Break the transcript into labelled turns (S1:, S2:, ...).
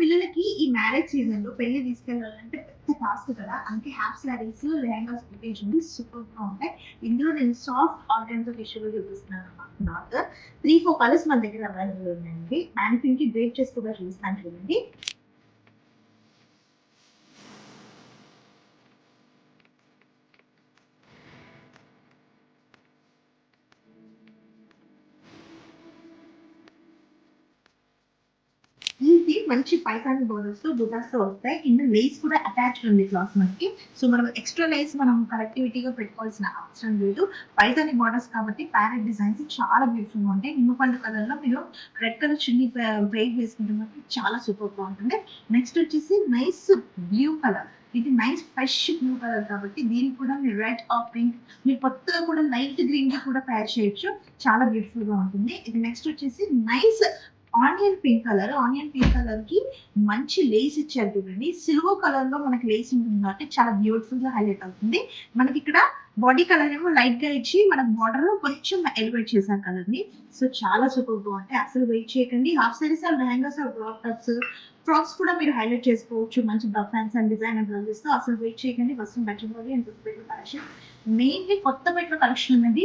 S1: పిల్లలకి ఈ marriage season లో పెళ్లి తీసుకెళ్ళాలంటే పెద్ద టాస్క్ కదా. అందుకే half saris lehengas preparation super గా ఉంటాయి. ఇందులో నేను సాఫ్ట్ ఆర్గన్జా టిష్యూలో చూపిస్తున్నాను అనమాట. 3-4 కలర్స్ మన దగ్గర అవైలబుల్ ఉన్నాయండి. మ్యానిక్యూర్ కి బ్రేక్ చేసి కూడా చూస్తాను చూడండి. ఇది మంచి పైతాని బోర్డర్స్ తో బుటాస్ తో వస్తాయి. కింద లేస్ కూడా అటాచ్ ఉంది క్లాత్ మనకి. సో మనం ఎక్స్ట్రా లేస్ మనం కనెక్టివిటీగా పెట్టుకోవాల్సిన అవసరం లేదు. పైతాని బోర్డర్స్ కాబట్టి ప్యారెట్ డిజైన్స్ చాలా బ్యూటిఫుల్ గా ఉంటాయి. నిమ్మపండు కలర్ లో మీరు రెడ్ కలర్ చున్నీ బ్రేక్ వేసుకుంటే చాలా సూపర్ గా ఉంటుంది. నెక్స్ట్ వచ్చేసి నైస్ బ్లూ కలర్. ఇది నైస్ ఫ్రెష్ బ్లూ కలర్ కాబట్టి దీనికి కూడా మీరు రెడ్ ఆర్ పింక్, మీరు కొత్తగా కూడా లైట్ గ్రీన్ కి కూడా ప్యార్ చేయొచ్చు. చాలా బ్యూటిఫుల్ గా ఉంటుంది. ఇది నెక్స్ట్ వచ్చేసి nice onion pink colour. Onion pink colour కి మంచి లేస్ ఇచ్చారు చూడండి. సిల్వర్ కలర్ లో మనకి లేస్ ఉంటుంది కాబట్టి చాలా బ్యూటిఫుల్ గా హైలైట్ అవుతుంది. మనకి ఇక్కడ బాడీ కలర్ ఏమో లైట్ గా ఇచ్చి మనకు బార్డర్ లో కొంచెం ఎలివేట్ చేశారు కలర్ ని. సో చాలా సూపర్ గా ఉంటాయి. అసలు వెయిట్ చేయకండి. Half sarees or lehengas or crop tops, frocks కూడా మీరు హైలైట్ చేసుకోవచ్చు. మంచి ఫ్యాన్స్ అండ్ డిజైనర్ బ్లౌజెస్ తో. అసలు వెయిట్ చేయకండి. ఫస్ట్ మెట్రోపాలి అండ్ కలెక్షన్ మెయిన్లీ కొత్త మెట్రో కలెక్షన్ అనేది